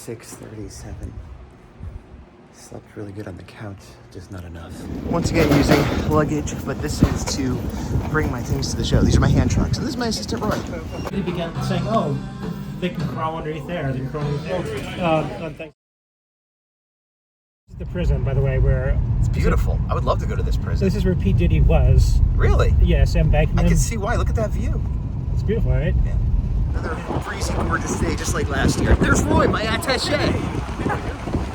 6:37. Slept really good on the couch, just not enough. Once again, using luggage, but this is to bring my things to the show. These are my hand trucks, and this is my assistant, Roy. They began saying, oh, they can crawl underneath there, they can crawl underneath there. This is the prison, by the way, where... It's beautiful. I would love to go to this prison. This is where P. Diddy was. Really? Yes, embankment. I can see why. Look at that view. It's beautiful, right? Yeah. Another breezy, gorgeous day, just like last year. There's Roy, my attaché. Hey,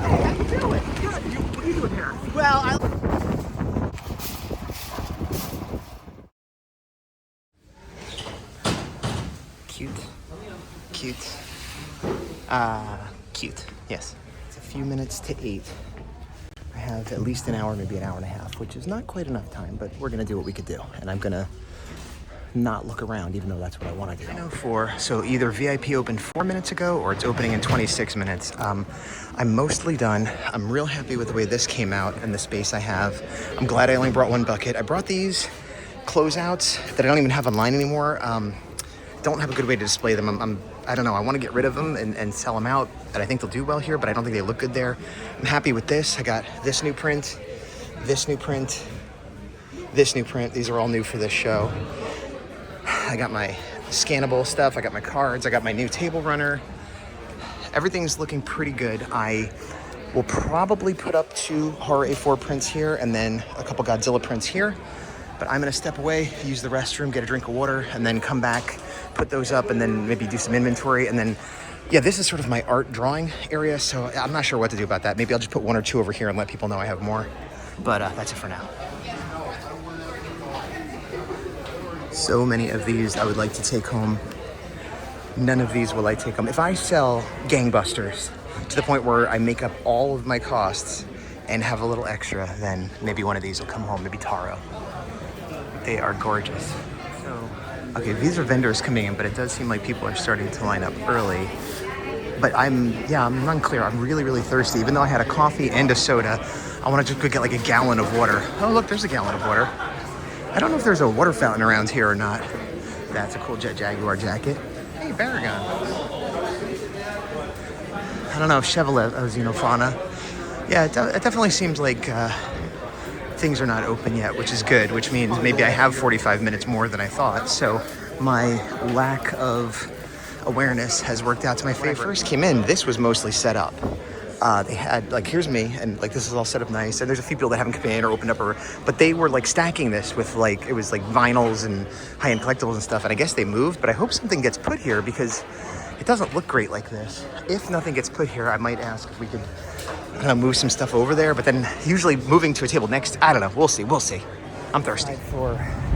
how you doing? Good. What are you doing here? Well, Cute. Cute. Yes. It's a few minutes to 8. I have at least an hour, maybe an hour and a half, which is not quite enough time, but we're gonna do what we could do. And I'm gonna not look around, even though that's what I want to do. 9:04, so either VIP opened 4 minutes ago or it's opening in 26 minutes. I'm mostly done. I'm real happy with the way this came out and the space I have. I'm glad I only brought one bucket. I brought these closeouts that I don't even have online anymore. Don't have a good way to display them. I don't know, I want to get rid of them and sell them out, and I think they'll do well here, but I don't think they look good there. I'm happy with this. I got this new print, this new print, this new print. These are all new for this show. I got my scannable stuff, I got my cards, I got my new table runner. Everything's looking pretty good. I will probably put up 2 horror A4 prints here and then a couple Godzilla prints here. But I'm gonna step away, use the restroom, get a drink of water, and then come back, put those up, and then maybe do some inventory. And then, yeah, this is sort of my art drawing area, so I'm not sure what to do about that. Maybe I'll just put 1 or 2 over here and let people know I have more. But that's it for now. So many of these I would like to take home. None of these will I take home. If I sell gangbusters to the point where I make up all of my costs and have a little extra, then maybe one of these will come home, maybe Taro. They are gorgeous. So, okay, these are vendors coming in, but it does seem like people are starting to line up early. But I'm unclear. I'm really, really thirsty. Even though I had a coffee and a soda, I want to just go get like a gallon of water. Oh, look, there's a gallon of water. I don't know if there's a water fountain around here or not. That's a cool Jet Jaguar jacket. Hey, Baragon. I don't know if Chevrolet, Xenofauna. Yeah, it definitely seems like things are not open yet, which is good, which means maybe I have 45 minutes more than I thought. So my lack of awareness has worked out to my favor. When I first came in, this was mostly set up. They had, like, here's me, and like this is all set up nice, and there's a few people that haven't come in or opened up, but they were like stacking this with like, it was like vinyls and high-end collectibles and stuff, and I guess they moved, but I hope something gets put here because it doesn't look great like this. If nothing gets put here, I might ask if we could, I don't know, move some stuff over there, but then usually moving to a table next, I don't know, we'll see. I'm thirsty. For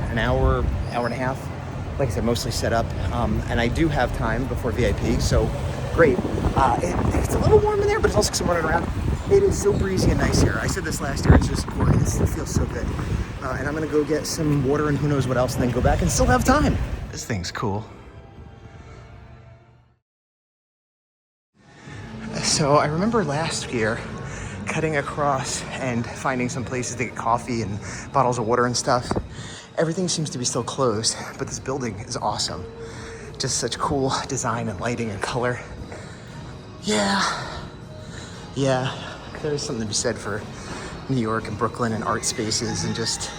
an hour and a half, like I said, mostly set up, and I do have time before VIP, so great. It's a little warm in there, but it's also because I'm running around. It is so breezy and nice here. I said this last year, it's just gorgeous. It feels so good. And I'm gonna go get some water and who knows what else, and then go back and still have time. This thing's cool. So I remember last year cutting across and finding some places to get coffee and bottles of water and stuff. Everything seems to be still closed, but this building is awesome. Just such cool design and lighting and color. Yeah, there's something to be said for New York and Brooklyn and art spaces and just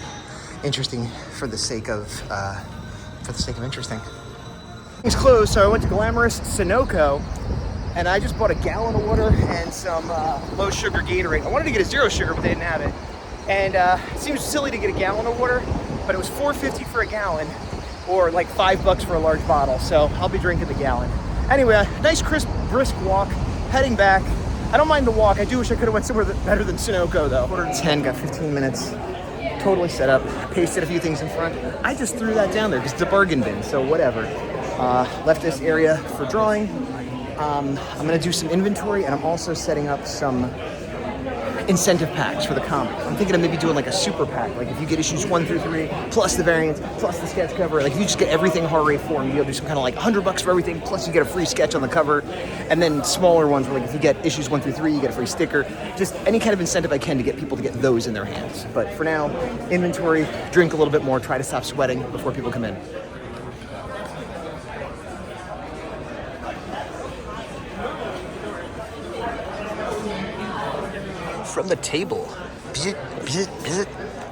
interesting for the sake of interesting. It's closed, so I went to glamorous Sunoco and I just bought a gallon of water and some low sugar Gatorade. I wanted to get a 0 sugar, but they didn't have it. And it seems silly to get a gallon of water, but it was $4.50 for a gallon or like $5 for a large bottle. So I'll be drinking the gallon. Anyway, a nice crisp, brisk walk, heading back. I don't mind the walk. I do wish I could have went somewhere better than Sunoco though. 10, got 15 minutes, totally set up, pasted a few things in front. I just threw that down there because it's a bargain bin, so whatever. Left this area for drawing. I'm gonna do some inventory and I'm also setting up some incentive packs for the comic. I'm thinking of maybe doing like a super pack, like if you get issues 1 through 3, plus the variants, plus the sketch cover, like if you just get everything horror rate form, you'll do some kind of like $100 for everything, plus you get a free sketch on the cover, and then smaller ones where like if you get issues 1 through 3, you get a free sticker. Just any kind of incentive I can to get people to get those in their hands. But for now, inventory, drink a little bit more, try to stop sweating before people come in. the table. Bzz, bzz, bzz.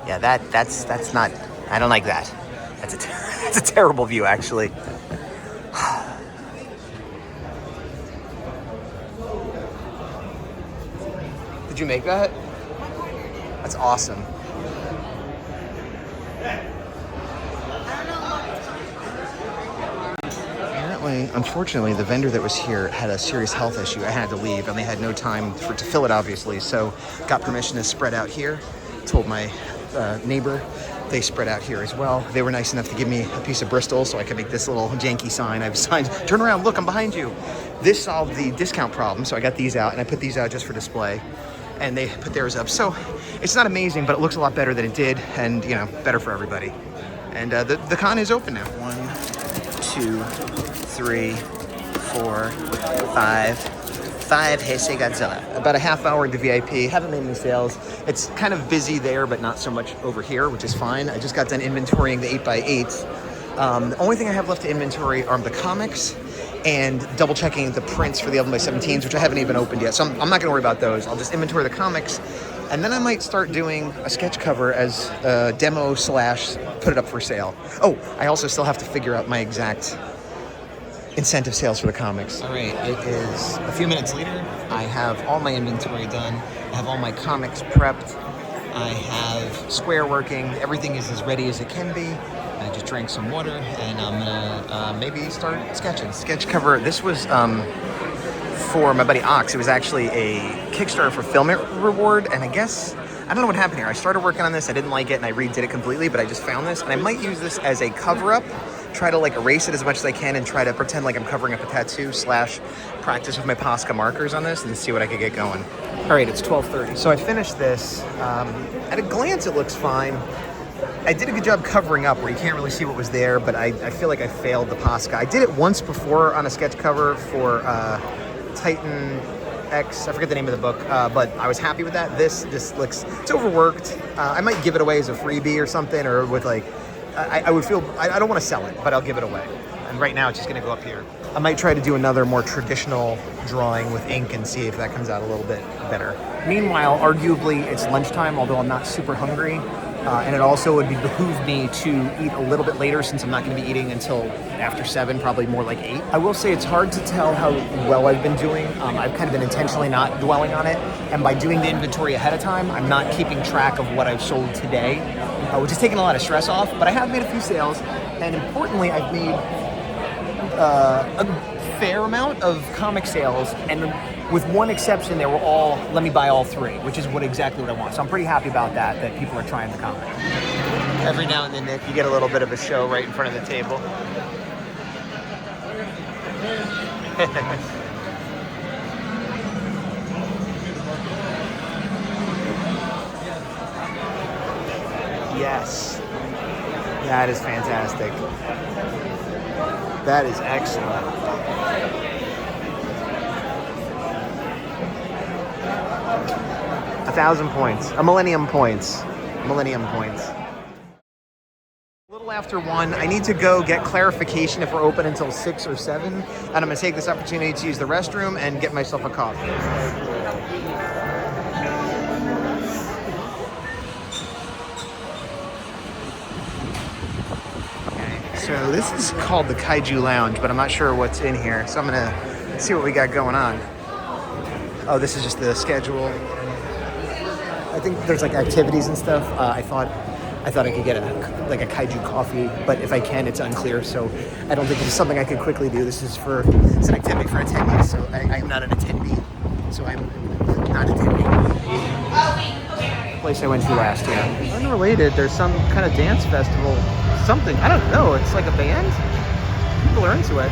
Yeah, that's not. I don't like that. That's a that's a terrible view, actually. Did you make that? That's awesome. Apparently, unfortunately, the vendor that was here had a serious health issue. I had to leave, and they had no time to fill it, obviously. So, got permission to spread out here. Told my neighbor they spread out here as well. They were nice enough to give me a piece of Bristol so I could make this little janky sign. I've signed, turn around, look, I'm behind you. This solved the discount problem, so I got these out, and I put these out just for display. And they put theirs up. So it's not amazing, but it looks a lot better than it did, and you know, better for everybody. And the con is open now. 1, 2, 3, 4, 5. 5 Heisei Godzilla. About a half hour into VIP. Haven't made any sales. It's kind of busy there, but not so much over here, which is fine. I just got done inventorying the 8x8s. The only thing I have left to inventory are the comics and double checking the prints for the 11x17s, which I haven't even opened yet. So I'm not gonna worry about those. I'll just inventory the comics, and then I might start doing a sketch cover as a demo / put it up for sale. Oh, I also still have to figure out my exact incentive sales for the comics. All right, it is a few minutes later. I have all my inventory done. I have all my comics prepped. I have Square working. Everything is as ready as it can be. I just drank some water, and I'm gonna maybe start sketching. Sketch cover. This was for my buddy Ox. It was actually a Kickstarter fulfillment reward, and I guess I don't know what happened here. I started working on this. I didn't like it, and I redid it completely. But I just found this, and I might use this as a cover-up. Try to like erase it as much as I can and try to pretend like I'm covering up a tattoo / practice with my Posca markers on this and see what I could get going. All right, it's 12:30. So I finished this. At a glance, it looks fine. I did a good job covering up where you can't really see what was there, but I feel like I failed the Posca. I did it once before on a sketch cover for Titan X. I forget the name of the book, but I was happy with that. This just looks, it's overworked. I might give it away as a freebie or something, or with like, I would feel, I don't want to sell it, but I'll give it away. And right now it's just going to go up here. I might try to do another more traditional drawing with ink and see if that comes out a little bit better. Meanwhile, arguably it's lunchtime, although I'm not super hungry. And it also would behoove me to eat a little bit later since I'm not going to be eating until after 7, probably more like 8. I will say it's hard to tell how well I've been doing. I've kind of been intentionally not dwelling on it. And by doing the inventory ahead of time, I'm not keeping track of what I've sold today, which is taking a lot of stress off. But I have made a few sales. And importantly, I've made a fair amount of comic sales. And with one exception, they were all, let me buy all 3, which is exactly what I want. So I'm pretty happy about that people are trying the comic. Every now and then, Nick, you get a little bit of a show right in front of the table. Yes. That is fantastic. That is excellent. 1,000 points. A millennium points. Millennium points. A little after 1, I need to go get clarification if we're open until 6 or 7. And I'm going to take this opportunity to use the restroom and get myself a coffee. Okay, so this is called the Kaiju Lounge, but I'm not sure what's in here. So I'm going to see what we got going on. Oh, this is just the schedule. I think there's like activities and stuff. I thought I could get a Kaiju coffee, but if I can, it's unclear. So I don't think it's something I could quickly do. It's an activity for attendees. So I am not an attendee. So I'm not attending. The place I went to last year. Unrelated, there's some kind of dance festival. Something, I don't know. It's like a band. People are into it.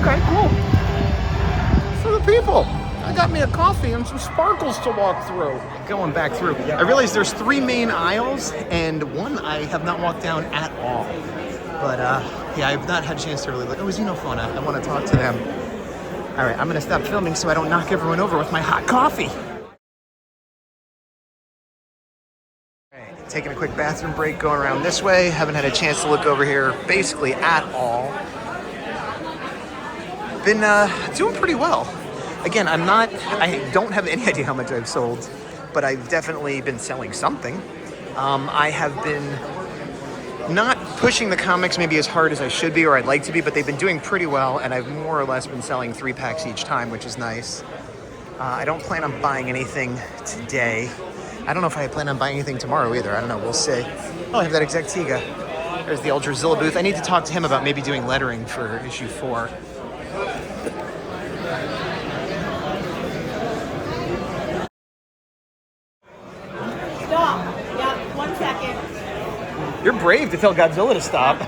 Okay, cool. For the people. I got me a coffee and some sparkles to walk through. Going back through, I realized there's 3 main aisles, and one I have not walked down at all. But yeah, I've not had a chance to really look. Oh, Xenofauna. I want to talk to them. All right, I'm gonna stop filming so I don't knock everyone over with my hot coffee. All right, taking a quick bathroom break, going around this way. Haven't had a chance to look over here basically at all. Been doing pretty well. Again, I don't have any idea how much I've sold, but I've definitely been selling something. I have been not pushing the comics maybe as hard as I should be or I'd like to be, but they've been doing pretty well, and I've more or less been selling 3-packs each time, which is nice. I don't plan on buying anything today. I don't know if I plan on buying anything tomorrow either. I don't know. We'll see. Oh, I have that Exactiga. There's the Ultrazilla booth. I need to talk to him about maybe doing lettering for issue 4. Stop. Yeah, 1 second. You're brave to tell Godzilla to stop.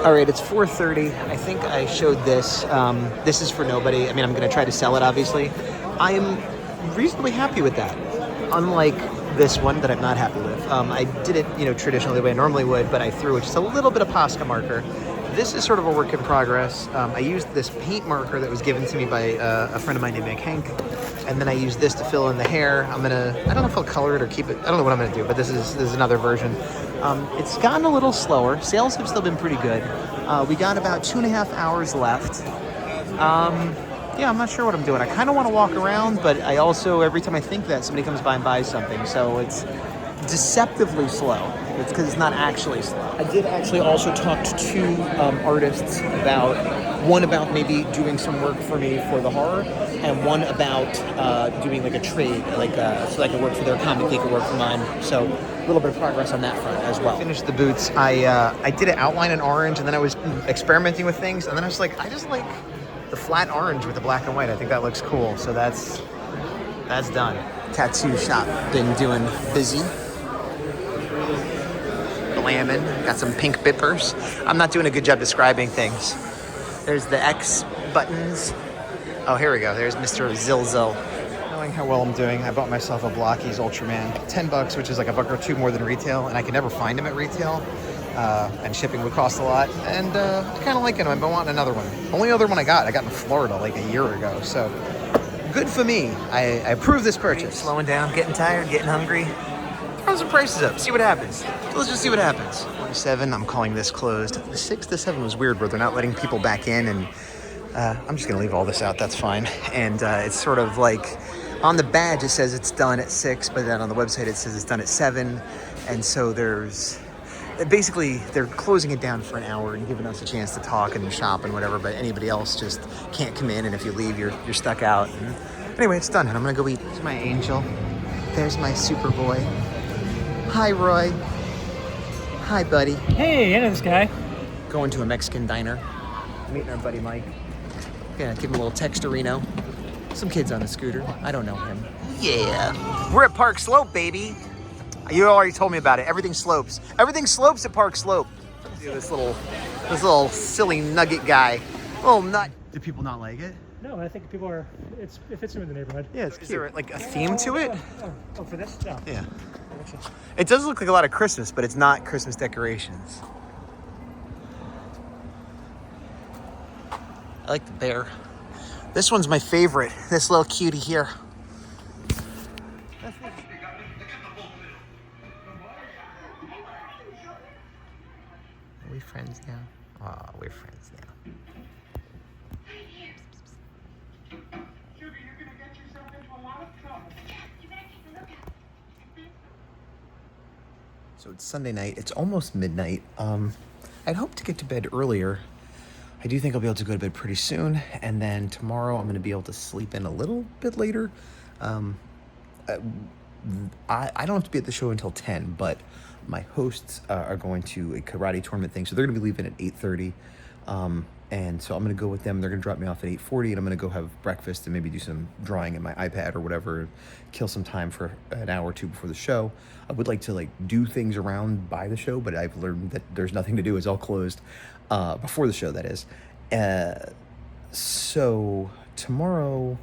All right, it's 4:30. I think I showed this. This is for nobody. I mean, I'm going to try to sell it, obviously. I am reasonably happy with that. Unlike this one that I'm not happy with. I did it, traditionally the way I normally would, but I threw just a little bit of Posca marker. This is sort of a work in progress. I used this paint marker that was given to me by a friend of mine named Hank, and then I used this to fill in the hair. I don't know if I'll color it or keep it. I don't know what I'm gonna do, but this is another version. It's gotten a little slower. Sales have still been pretty good. We got about 2.5 hours left. Yeah, I'm not sure what I'm doing. I kind of want to walk around, but I also, every time I think that, somebody comes by and buys something. So it's deceptively slow. It's because it's not actually slow. I did actually also talk to 2 artists one about maybe doing some work for me for the horror, and one about doing like a trade, so I could work for their comic, they could work for mine. So a little bit of progress on that front as well. Finished the boots. I did an outline in orange, and then I was experimenting with things, and then I was like, I just like the flat orange with the black and white. I think that looks cool. So that's done. Tattoo shop been doing busy. Glamming. Got some pink bippers. I'm not doing a good job describing things. There's the X buttons. Oh, here we go. There's Mr. Zilzil. Knowing how well I'm doing, I bought myself a Blockies Ultraman. $10, which is like $1 or $2 more than retail, and I can never find them at retail. And shipping would cost a lot, and I kind of like it. I've been wanting another one. Only other one I got in Florida like a year ago, so good for me. I approve this purchase. Slowing down, getting tired, getting hungry. Throw some prices up, see what happens. So let's just see what happens. 47, I'm calling this closed. The 6 to 7 was weird, where they're not letting people back in, and I'm just gonna leave all this out, that's fine. And it's sort of like, on the badge it says it's done at 6, but then on the website it says it's done at 7, and so basically, they're closing it down for an hour and giving us a chance to talk and shop and whatever, but anybody else just can't come in, and if you leave, you're stuck out. And anyway, it's done, and I'm gonna go eat. There's my angel. There's my super boy. Hi, Roy. Hi, buddy. Hey, I know this guy. Going to a Mexican diner. Meeting our buddy Mike. Gonna give him a little texterino. Some kids on a scooter. I don't know him. Yeah. We're at Park Slope, baby. You already told me about it. Everything slopes. Everything slopes at Park Slope. This little silly nugget guy. Little nut. Do people not like it? No, I think people are. It fits in with the neighborhood. Yeah, it's cute. Is there like a theme to it? Oh, for this? No. Yeah. It does look like a lot of Christmas, but it's not Christmas decorations. I like the bear. This one's my favorite. This little cutie here. Are we friends now? Oh, we're friends now. Sugar, you're gonna get yourself into a lot of trouble. You better take a look out. So it's Sunday night. It's almost midnight. I'd hoped to get to bed earlier. I do think I'll be able to go to bed pretty soon, and then tomorrow I'm going to be able to sleep in a little bit later. I don't have to be at the show until 10, but my hosts are going to a karate tournament thing, so they're going to be leaving at 8:30. And so I'm going to go with them. They're going to drop me off at 8:40, and I'm going to go have breakfast and maybe do some drawing in my iPad or whatever, kill some time for an hour or two before the show. I would like to do things around by the show, but I've learned that there's nothing to do. It's all closed before the show, that is. So tomorrow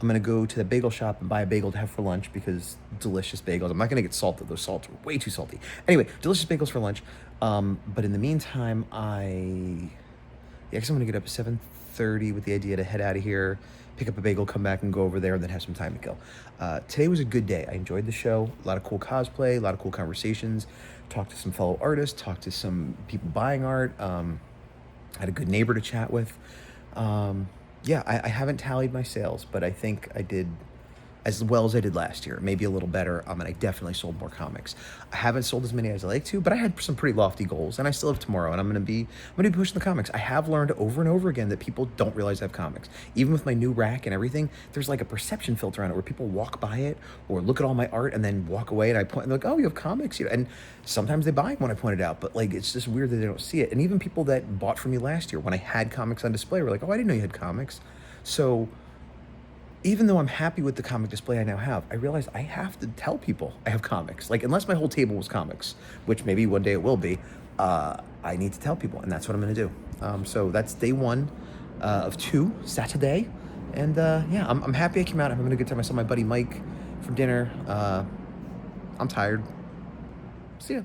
I'm going to go to the bagel shop and buy a bagel to have for lunch, because delicious bagels. I'm not going to get salted. Those salts are way too salty. Anyway, delicious bagels for lunch. But in the meantime, I guess I'm going to get up at 7:30 with the idea to head out of here, pick up a bagel, come back and go over there, and then have some time to kill. Today was a good day. I enjoyed the show. A lot of cool cosplay, a lot of cool conversations. Talked to some fellow artists, talked to some people buying art. I had a good neighbor to chat with. Yeah, I haven't tallied my sales, but I think I did as well as I did last year, maybe a little better. And I definitely sold more comics. I haven't sold as many as I like to, but I had some pretty lofty goals, and I still have tomorrow. And I'm gonna be pushing the comics. I have learned over and over again that people don't realize I have comics. Even with my new rack and everything, there's like a perception filter on it where people walk by it or look at all my art and then walk away, and I point and they're like, "Oh, you have comics," and sometimes they buy when I point it out. But like, it's just weird that they don't see it. And even people that bought from me last year when I had comics on display were like, "Oh, I didn't know you had comics." So even though I'm happy with the comic display I now have, I realize I have to tell people I have comics. Like, unless my whole table was comics, which maybe one day it will be, I need to tell people, and that's what I'm gonna do. So that's day one of 2, Saturday. And yeah, I'm happy I came out. I'm having a good time. I saw my buddy Mike for dinner. I'm tired. See ya.